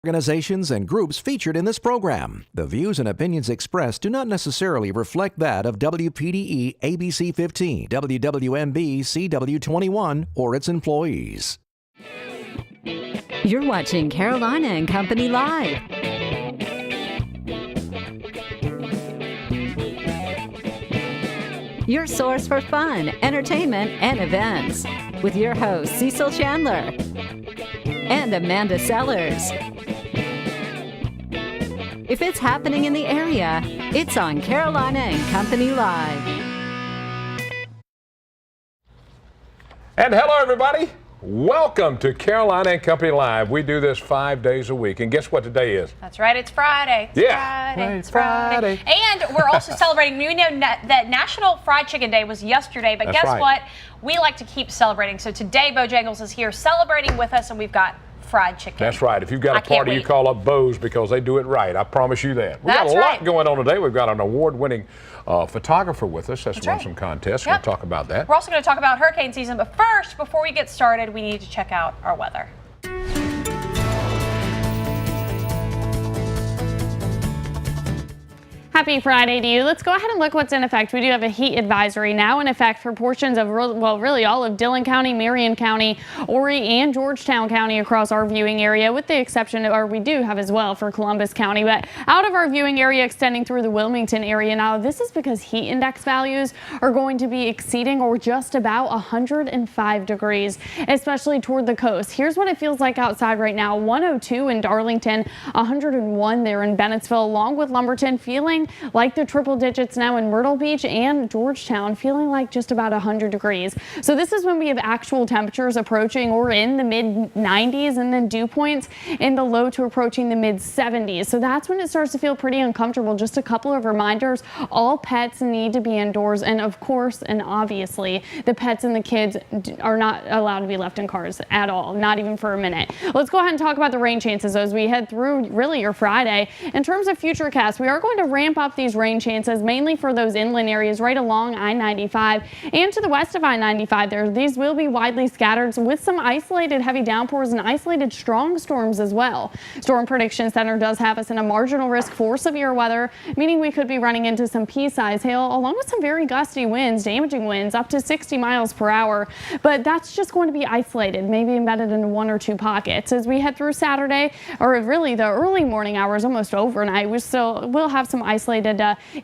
Organizations and groups featured in this program. The views and opinions expressed do not necessarily reflect that of WPDE ABC 15, WWMB CW21, or its employees. You're watching Carolina and Company Live. Your source for fun, entertainment, and events. With your hosts, Cecil Chandler and Amanda Sellers. If it's happening in the area, it's on Carolina and Company Live. And hello, everybody. Welcome to Carolina and Company Live. We do this 5 days a week. And guess what today is? That's right. It's Friday. It's Friday. And we're also celebrating, we know that National Fried Chicken Day was yesterday, but That's guess right. what? We like to keep celebrating. So today, Bojangles is here celebrating with us, and we've got fried chicken. That's right. If you've got a party, you call up Bo's because they do it right. I promise you that. We've got a lot going on today. We've got an award-winning photographer with us that's won some contests. We'll talk about that. We're also going to talk about hurricane season, but first, before we get started, we need to check out our weather. Happy Friday to you. Let's go ahead and look what's in effect. We do have a heat advisory now in effect for portions of, really all of Dillon County, Marion County, Horry, and Georgetown County across our viewing area, with the exception of, or we do have as well for Columbus County, but out of our viewing area extending through the Wilmington area. Now, this is because heat index values are going to be exceeding or just about 105 degrees, especially toward the coast. Here's what it feels like outside right now. 102 in Darlington, 101 there in Bennettsville, along with Lumberton, feeling like the triple digits now in Myrtle Beach, and Georgetown feeling like just about 100 degrees. So this is when we have actual temperatures approaching or in the mid 90s, and then dew points in the low to approaching the mid 70s. So that's when it starts to feel pretty uncomfortable. Just a couple of reminders: all pets need to be indoors, and of course and obviously the pets and the kids are not allowed to be left in cars at all, not even for a minute. Let's go ahead and talk about the rain chances as we head through really your Friday. In terms of futurecast, we are going to ramp up these rain chances mainly for those inland areas right along I-95 and to the west of I-95 there. These will be widely scattered with some isolated heavy downpours and isolated strong storms as well. Storm Prediction Center does have us in a marginal risk for severe weather, meaning we could be running into some pea-sized hail along with some very gusty winds, damaging winds up to 60 miles per hour. But that's just going to be isolated, maybe embedded in one or two pockets. As we head through Saturday, or really the early morning hours, almost overnight, we still will have some isolated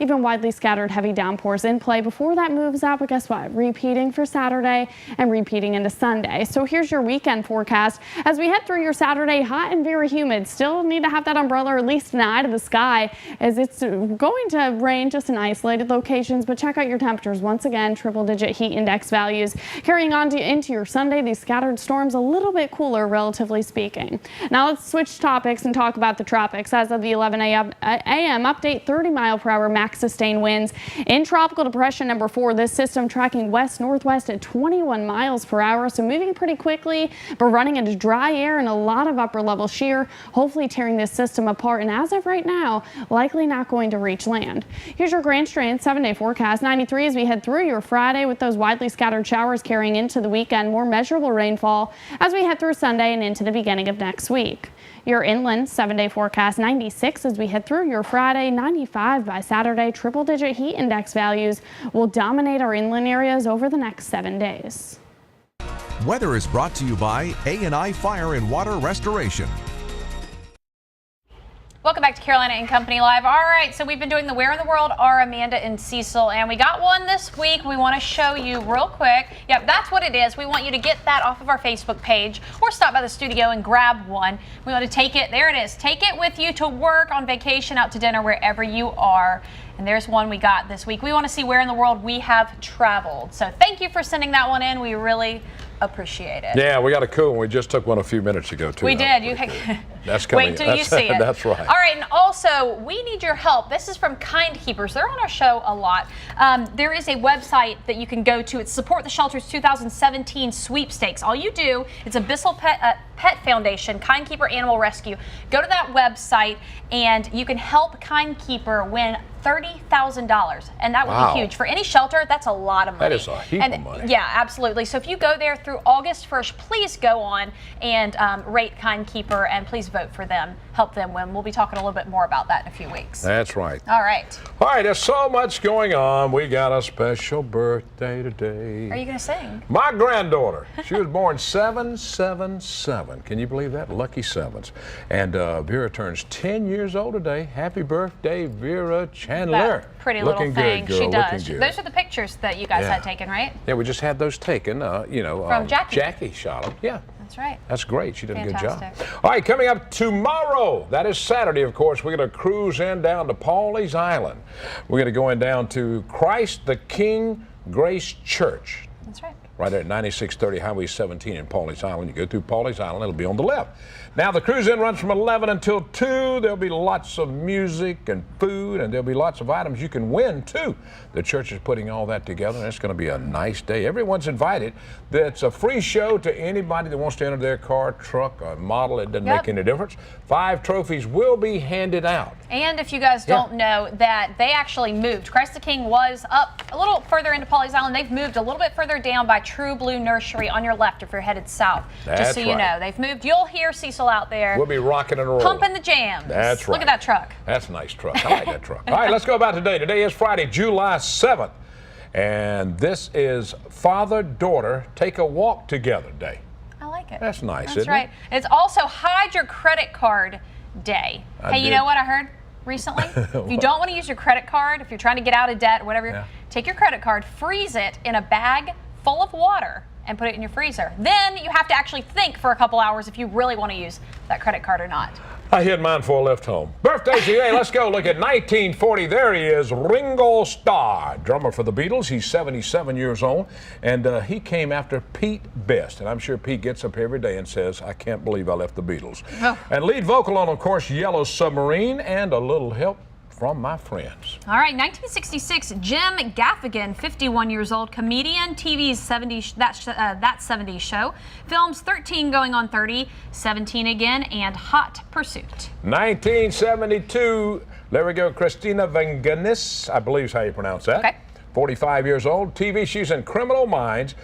even widely scattered heavy downpours in play before that moves out. But guess what? Repeating for Saturday and repeating into Sunday. So here's your weekend forecast. As we head through your Saturday, hot and very humid. Still need to have that umbrella or at least an eye to the sky, as it's going to rain just in isolated locations. But check out your temperatures. Once again, triple digit heat index values. Carrying on into your Sunday, these scattered storms a little bit cooler, relatively speaking. Now let's switch topics and talk about the tropics. As of the 11 a.m. update, 30-mile-per-hour max sustained winds in tropical depression number 4. This system tracking west-northwest at 21 miles per hour, so moving pretty quickly, but running into dry air and a lot of upper level shear, hopefully tearing this system apart, and as of right now, likely not going to reach land. Here's your Grand Strand 7-day forecast. 93 as we head through your Friday, with those widely scattered showers carrying into the weekend. More measurable rainfall as we head through Sunday and into the beginning of next week. Your inland 7-day forecast. 96 as we head through your Friday. 95 by Saturday. Triple digit heat index values will dominate our inland areas over the next 7 days. Weather is brought to you by A&I Fire and Water Restoration. Welcome back to Carolina and Company Live. All right, so we've been doing the Where in the World Are Amanda and Cecil, and we got one this week we want to show you real quick. Yep, that's what it is. We want you to get that off of our Facebook page or stop by the studio and grab one. We want to take it, there it is, take it with you to work, on vacation, out to dinner, wherever you are. And there's one we got this week. We want to see where in the world we have traveled. So thank you for sending that one in. We really appreciate it. Yeah, we got a cool one. We just took one a few minutes ago, too. We did. That's coming. Wait till you see it. That's right. All right, and also, we need your help. This is from Kind Keepers. They're on our show a lot. There is a website that you can go to. It's Support the Shelter's 2017 sweepstakes. All you do, it's a Bissell Pet Foundation, Kind Keeper Animal Rescue. Go to that website, and you can help Kind Keeper win $30,000, and that would be huge. For any shelter, that's a lot of money. That is a heap of money. Yeah, absolutely. So if you go there through August 1st, please go on and rate Kind Keeper, and please vote for them, help them win. We'll be talking a little bit more about that in a few weeks. That's right. All right. All right, there's so much going on. We got a special birthday today. Are you going to sing? My granddaughter, she was born 777. Can you believe that? Lucky sevens. And Vera turns 10 years old today. Happy birthday, Vera Chandler. That pretty Looking little thing. good, girl. She does. Looking good. Those are the pictures that you guys had taken, right? Yeah, we just had those taken. From Jackie. Jackie shot them. Yeah. That's right. That's great. She did a good job. Fantastic. All right, coming up tomorrow, that is Saturday, of course, we're going to cruise in down to Pawleys Island. We're going to go in down to Christ the King Grace Church. That's right. Right there at 9630 Highway 17 in Pawleys Island. You go through Pawleys Island, it'll be on the left. Now, the cruise-in runs from 11 until 2. There'll be lots of music and food, and there'll be lots of items you can win, too. The church is putting all that together, and it's going to be a nice day. Everyone's invited. It's a free show to anybody that wants to enter their car, truck, or model. It doesn't make any difference. 5 trophies will be handed out. And if you guys don't know that they actually moved. Christ the King was up a little further into Pawleys Island. They've moved a little bit further down by True Blue Nursery on your left if you're headed south. Just so you know, they've moved. You'll hear Cecil out there. We'll be rocking and rolling. Pumping the jams. That's right. Look at that truck. That's a nice truck. I like that truck. All right, let's go about today. Today is Friday, July 7th. And this is Father-Daughter Take a Walk Together Day. I like it. That's nice, That's isn't right. It's also Hide Your Credit Card Day. Hey, you know what I heard recently? If you don't want to use your credit card, if you're trying to get out of debt or whatever, take your credit card, freeze it in a bag full of water, and put it in your freezer. Then you have to actually think for a couple hours if you really want to use that credit card or not. I hid mine before I left home. Birthdays today, let's go look at 1940. There he is, Ringo Starr, drummer for the Beatles. He's 77 years old, and he came after Pete Best. And I'm sure Pete gets up every day and says, I can't believe I left the Beatles. Oh. And lead vocal on, of course, Yellow Submarine, and a little help from my friends. All right, 1966, Jim Gaffigan, 51 years old, comedian, TV's 70s, that 70s show, films 13 going on 30, 17 again, and Hot Pursuit. 1972, there we go, Christina Vangenis, I believe is how you pronounce that. Okay. 45 years old, TV, she's in Criminal Minds,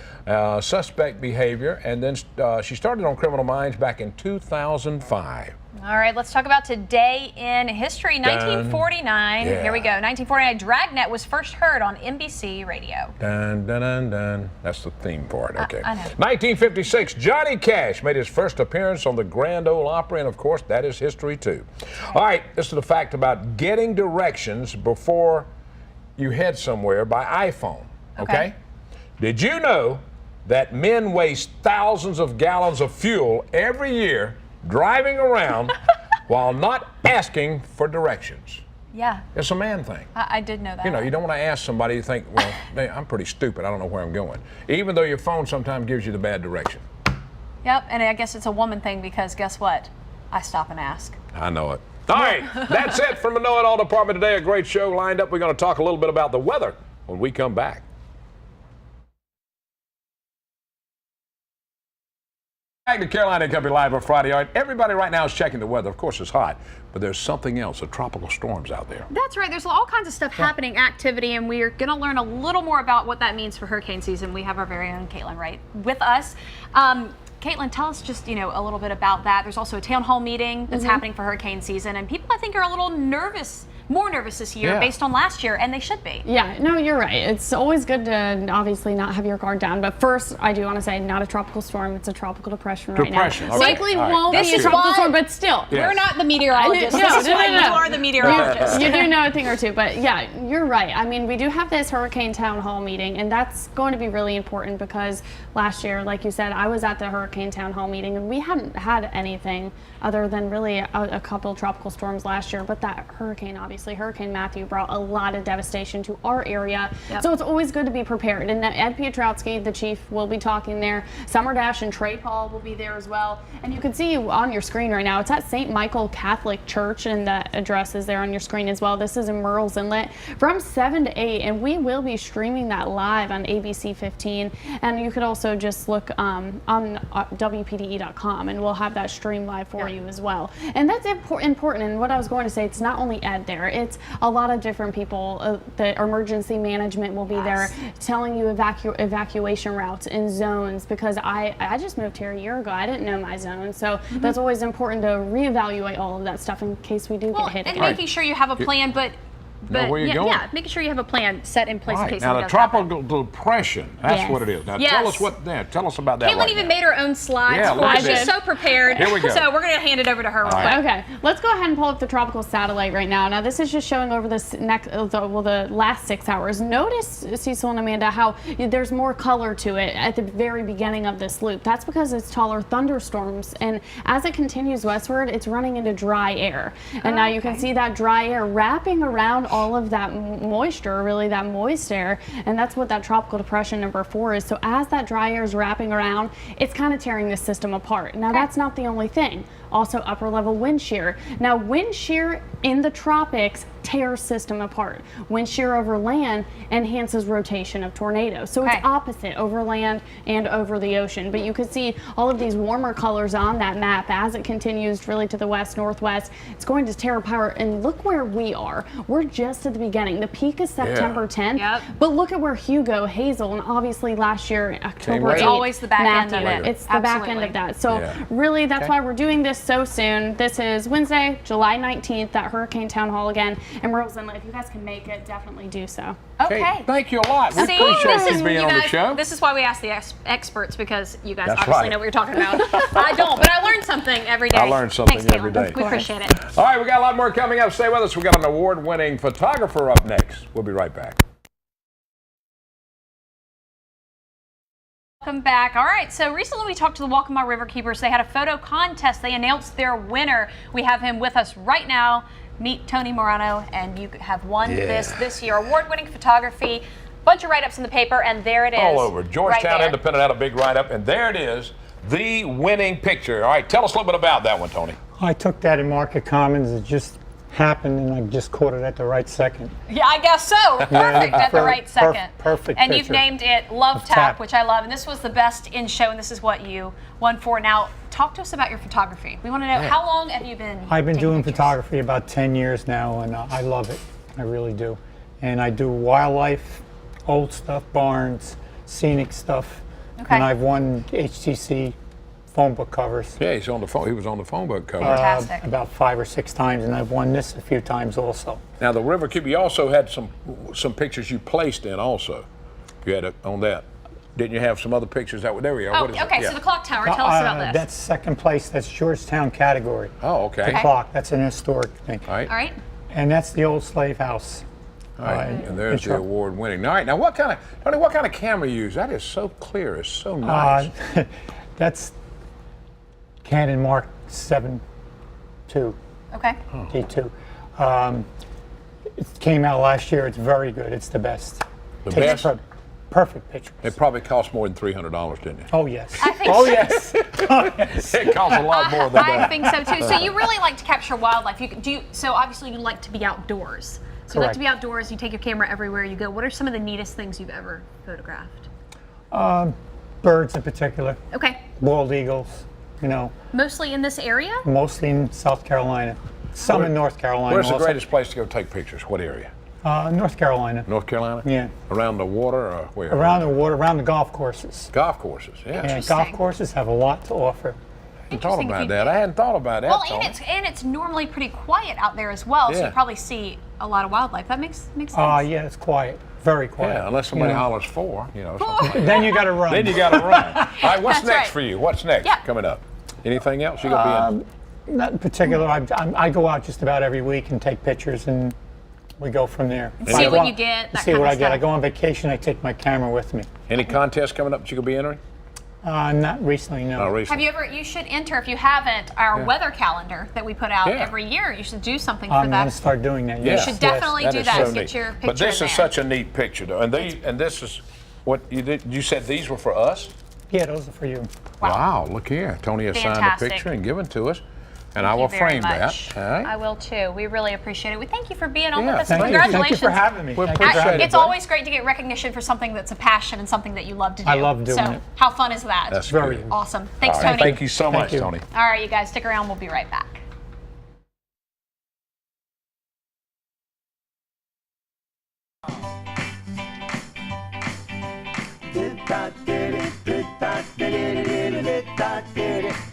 Suspect Behavior, and then she started on Criminal Minds back in 2005. All right, let's talk about today in history. 1949, here we go. 1949, Dragnet was first heard on NBC radio. Dun, dun, dun, dun. That's the theme for it, okay. I know. 1956, Johnny Cash made his first appearance on the Grand Ole Opry, and of course, that is history too. All right, this is the fact about getting directions before you head somewhere by iPhone, okay? Did you know that men waste thousands of gallons of fuel every year driving around while not asking for directions? Yeah. It's a man thing. I did know that. You know, you don't want to ask somebody, you think, well, I'm pretty stupid, I don't know where I'm going. Even though your phone sometimes gives you the bad direction. Yep, and I guess it's a woman thing because guess what? I stop and ask. I know it. All right, that's it from the Know It All department today. A great show lined up. We're going to talk a little bit about the weather when we come back. Back to Carolina Company Live on Friday. All right, everybody right now is checking the weather. Of course, it's hot, but there's something else, the tropical storms out there. That's right. There's all kinds of stuff happening, activity, and we're going to learn a little more about what that means for hurricane season. We have our very own Caitlin right with us. Caitlin, tell us just, a little bit about that. There's also a town hall meeting that's happening for hurricane season, and people, I think, are a little nervous, more nervous this year based on last year, and they should be. Yeah, no, you're right. It's always good to obviously not have your guard down, but first, I do want to say, not a tropical storm. It's a tropical depression right now. Likely won't be a tropical storm, but still. We're not the meteorologists. This is why you are the meteorologist. You do know a thing or two, but yeah, you're right. I mean, we do have this hurricane town hall meeting, and that's going to be really important because last year, like you said, I was at the hurricane town hall meeting, and we hadn't had anything other than really a couple tropical storms last year, but that hurricane, obviously, Hurricane Matthew brought a lot of devastation to our area. So it's always good to be prepared. And Ed Piotrowski, the chief, will be talking there. Summer Dash and Trey Paul will be there as well. And you can see on your screen right now, it's at St. Michael Catholic Church, and the address is there on your screen as well. This is in Murrells Inlet from 7 to 8, and we will be streaming that live on ABC 15. And you could also just look on WPDE.com, and we'll have that stream live for you as well. And that's important. And what I was going to say, it's not only Ed there, it's a lot of different people. The emergency management will be there telling you evacuation routes and zones, because I just moved here a year ago. I didn't know my zone. So that's always important to reevaluate all of that stuff in case we do get hit and again. making sure you have a plan, but Know where you're going. Yeah, making sure you have a plan set in place in case now something the does happen. tropical depression, that's what it is. Now tell us about that. Caitlin even made her own slides for us. She's so prepared. Here we go. So we're going to hand it over to her real quick. Okay, let's go ahead and pull up the tropical satellite right now. Now this is just showing over this the last 6 hours. Notice, Cecil and Amanda, how there's more color to it at the very beginning of this loop. That's because it's taller thunderstorms, and as it continues westward, it's running into dry air. And now you can see that dry air wrapping around all of that moisture, really that moist air, and that's what that tropical depression number 4 is. So as that dry air is wrapping around, it's kind of tearing this system apart. Now that's not the only thing. Also upper level wind shear. Now wind shear in the tropics tears system apart. Wind shear over land enhances rotation of tornadoes. So it's opposite over land and over the ocean. But you can see all of these warmer colors on that map as it continues really to the west, northwest. It's going to tear apart, and look where we are. We're just at the beginning. The peak is September 10th. But look at where Hugo, Hazel, and obviously last year, October 8th. It's always the back Matthew. end of it. It's the back end of that. So really that's why we're doing this so soon. This is Wednesday, July 19th, at Hurricane Town Hall again. And Rose Inlet, if you guys can make it, definitely do so. Okay. Thank you a lot. We appreciate you being on the show. This is why we ask the experts, because you guys obviously know what you're talking about. I don't, but I learn something every day. I learn something Thanks, every day. We appreciate it. All right, we got a lot more coming up. Stay with us. We got an award-winning photographer up next. We'll be right back. Welcome back. All right, so recently we talked to the Waccamaw Riverkeepers. They had a photo contest. They announced their winner. We have him with us right now. Meet Tony Morano, and you have won this year. Award-winning photography, bunch of write-ups in the paper, and there it is. All over. Georgetown Independent had a big write-up, and there it is, the winning picture. All right, tell us a little bit about that one, Tony. I took that in Market Commons. It just happened, and I just caught it at the right second. Yeah, I guess so. Perfect at the right second. Perfect And picture. you've named it Love Tap, which I love, and this was the best in show, and this is what you won for. Now, talk to us about your photography. We want to know, how long have you been I've been doing pictures? photography about 10 years now, and I love it. I really do. And I do wildlife, old stuff, barns, scenic stuff. And I've won HTC phone book covers. Yeah, he's on the phone. He was on the phone book cover. Fantastic. About 5 or 6 times, and I've won this a few times also. Now, the Riverkeeper, you also had some pictures you placed in also. You had it on that. Didn't you have some other pictures that were there? Oh, okay, so the clock tower, tell us about this. That's second place. That's Georgetown category. Oh, okay. The clock, that's an historic thing. All right. All right. And that's the old slave house. All right, and there's the award-winning. All right, now Tony, what kind of camera you use? That is so clear. It's so nice. That's Canon Mark 7 II. Okay. D2. It came out last year. It's very good. It's the best. The Takes best? Perfect pictures. It probably cost more than $300, didn't it? Oh, yes. I think Oh, so. yes. Oh, yes. It costs a lot more than I that. think so too. So you really like to capture wildlife. So obviously you like to be outdoors. So you like to be outdoors. You take your camera everywhere you go. What are some of the neatest things you've ever photographed? Birds in particular. Okay. Bald eagles, Mostly in this area? mostly in South Carolina. Some in North Carolina Where's the also. greatest place to go take pictures? What area? North Carolina. North Carolina? Yeah. Around the water or where? Around the water, around the golf courses. Golf courses, yeah. And golf courses have a lot to offer. I hadn't thought about that. I hadn't thought about that. Well, Tony. and it's normally pretty quiet out there as well, so Yeah. you probably see a lot of wildlife. That makes sense. Yeah, it's quiet. Very quiet. Yeah, unless somebody hollers for, something like that. Then you got to run. Then you got to run. All right, what's That's next right. for you? What's next coming up? Anything else you gonna be in? Not in particular. I go out just about every week and take pictures, and we go from there. See what you get, that See kind what of I get. stuff. I go on vacation. I take my camera with me. Any contests coming up that you gonna be entering? Not recently, no. Not recently. You should enter, if you haven't, our weather calendar that we put out every year. You should do something for I'm that. going to start doing that. Yeah. Yes. You should definitely do is that. so Get neat. your picture But this in is there. such a neat picture, though. And this is what you did. You said these were for us? Yeah, those are for you. Wow, look here. Tony has signed a Fantastic. picture and given to us. And I will frame much. that. All right. I will too. We really appreciate it. We thank you for being on Yeah, with us. thank you. Congratulations. Thank you for having me. We Thank you for appreciate having it. me. It's always great to get recognition for something that's a passion and something that you love to do. I love doing so it. How fun is that? That's Very good. awesome. Thanks, All right, Tony. thank you so much, you. Tony. All right, you guys, stick around. We'll be right back.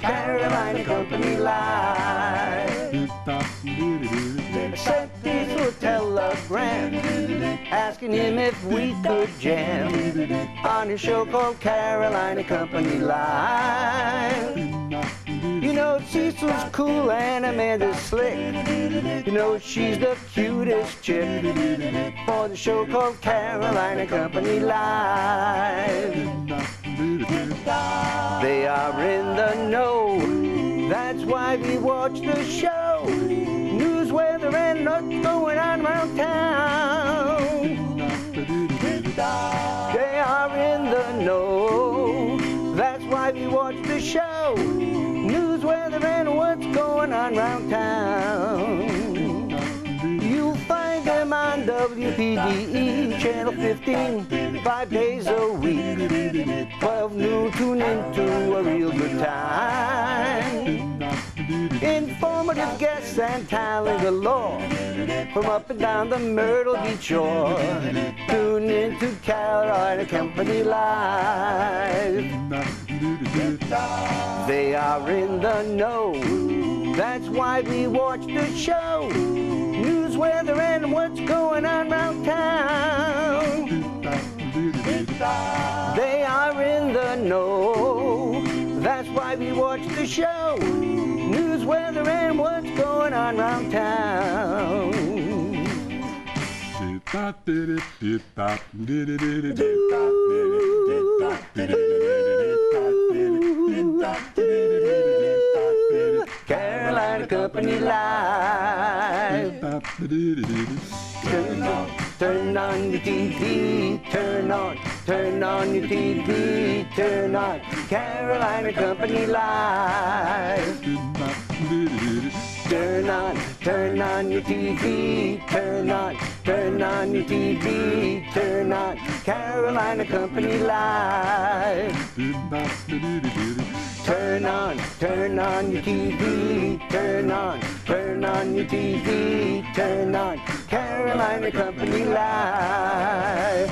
Carolina Company Live. Sent Cecil a telegram asking him if we could jam on his show called Carolina Company Live. You know Cecil's cool and Amanda's slick. You know she's the cutest chick for the show called Carolina Company Live. They are in the know, that's why we watch the show. News, weather, and what's going on around town. They are in the know, that's why we watch the show. News, weather, and what's going on around town. You'll find them on WPDE, Channel 15, 5 days a week. 12 noon, tune into a real good time. Informative guests and talent galore from up and down the Myrtle Beach shore. Tune into Carolina Company Live. They are in the know, that's why we watch the show. News, weather, and what's going on around town. They are in the know, that's why we watch the show. News, weather, and what's going on around town. Carolina Company Live. Turn on your TV, turn on your TV, turn on Carolina Company Live. Turn on your TV, turn on your TV, turn on Carolina Company Live. Turn on your TV, turn on your TV, turn on Carolina Company Live.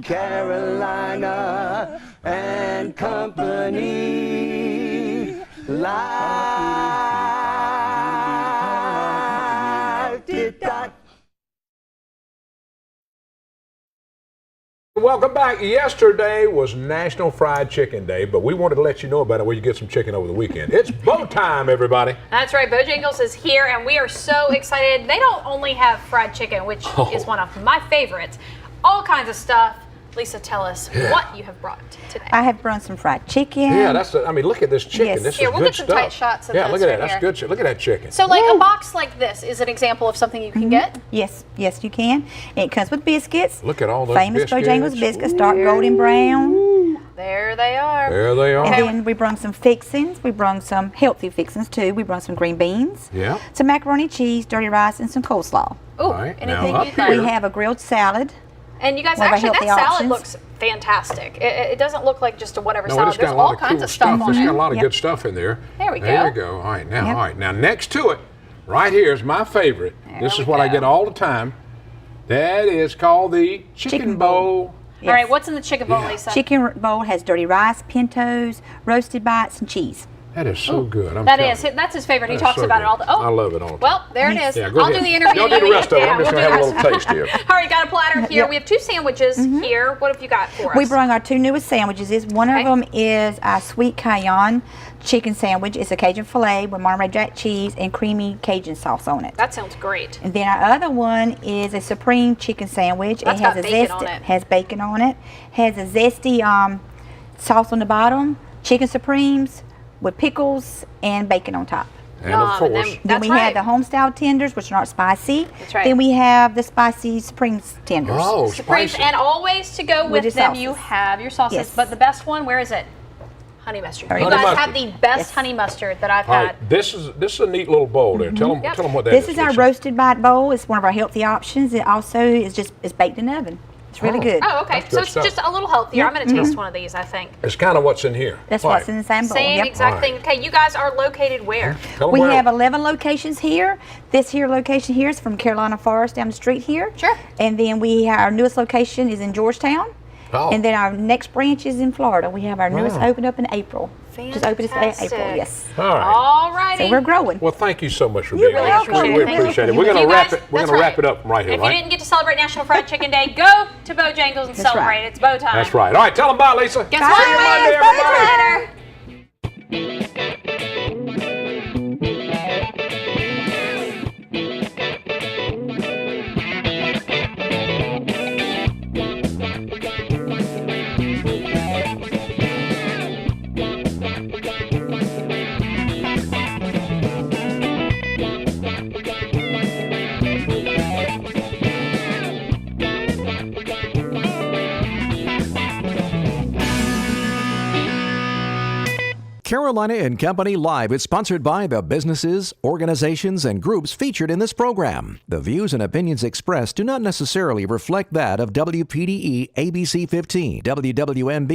Carolina and Company Live. Did-dot. Welcome back. Yesterday was National Fried Chicken Day, but we wanted to let you know about it where you get some chicken over the weekend. It's bow time, everybody. That's right. Bojangles is here, and we are so excited. They don't only have fried chicken, which is one of my favorites, all kinds of stuff. Lisa, tell us what you have brought today. I have brought some fried chicken. Yeah, I mean, look at this chicken. Yes. This Here, is we'll good get some stuff. tight shots of yeah, this look at that. right That's here. good shit. Look at that chicken. So, like, a box like this is an example of something you can get? Yes, you can. It comes with biscuits. Look at all those famous biscuits. Bojangles biscuits, dark golden brown. There they are. There they are. And then we brought some fixings. We brought some healthy fixings too. We brought some green beans. Yeah. Some macaroni cheese, dirty rice, and some coleslaw. Ooh, Right, now anything up you'd here. like. We have a grilled salad. And you guys, One of our actually, that healthy salad options. looks fantastic. It doesn't look like just a whatever No, salad. it's There's got a lot all of kinds cool of stuff on It's got a it. lot of Yep. good stuff in there. There we There go. you go. All right, now, Yep. all right. Now, next to it, right here is my favorite. This we is what I go. get all the time. That is called the chicken bowl. All right, what's in the chicken bowl, Yeah. Lisa? Chicken bowl has dirty rice, pintos, roasted bites, and cheese. That is so good. I'm That telling is. you. That's his favorite. He That's talks so about it good. all the I love it all the time. Well, there it is. Yeah, go I'll ahead. do the interview. Y'all do the rest of it. Yeah, I'm just we'll going to do have a the little rest. taste here. All right, got a platter here. Yep. We have two sandwiches here. What have you got for us? We brought our two newest sandwiches. One Okay. of them is our sweet cayenne chicken sandwich. It's a Cajun filet with Monterey Jack cheese and creamy Cajun sauce on it. That sounds great. And then our other one is a supreme chicken sandwich. That's it has got a bacon on it. Has bacon on it. Has a zesty sauce on the bottom, chicken supremes with pickles and bacon on top. And of and course, then- Then we That's have the right. home style tenders, which are not spicy. That's right. Then we have the spicy supremes tenders. oh, Supremes, spicy. and always to go with your them, you sauces. have your sauces. Yes. But the best one, where is it? Honey mustard. Honey You guys mustard. have the best Yes. honey mustard that I've All had. right, this is a neat little bowl there. Tell them what that This is. is our Lisa. roasted bite bowl. It's one of our healthy options. It also is it's baked in the oven. It's really good. Oh, okay. That's So good it's stuff. just a little healthier. I'm going to taste one of these, I think. It's kind of what's in here. That's All what's right. in the same bowl. Same Yep. exact All thing. right. Okay, you guys are located where? Tell 'em We where- have 11 locations here. This here location here is from Carolina Forest down the street here. Sure. And then our newest location is in Georgetown. Oh. And then our next branch is in Florida. We have our newest opened up in April. Just opened this April, Fantastic. yes. All right. All righty. So we're growing. Well, thank you so much for You're being really with us. welcome. We Thank appreciate it. you. We're going You to wrap guys- it. We're that's going to wrap right. it up right here, If right? you didn't get to celebrate National Fried Chicken Day, go to Bojangles and That's celebrate. right. It's bow time. That's right. All right, tell them bye, Lisa. Guess Bye. what? See you Monday, Bye. everybody. Later. Carolina and Company Live is sponsored by the businesses, organizations, and groups featured in this program. The views and opinions expressed do not necessarily reflect that of WPDE ABC 15, WWMB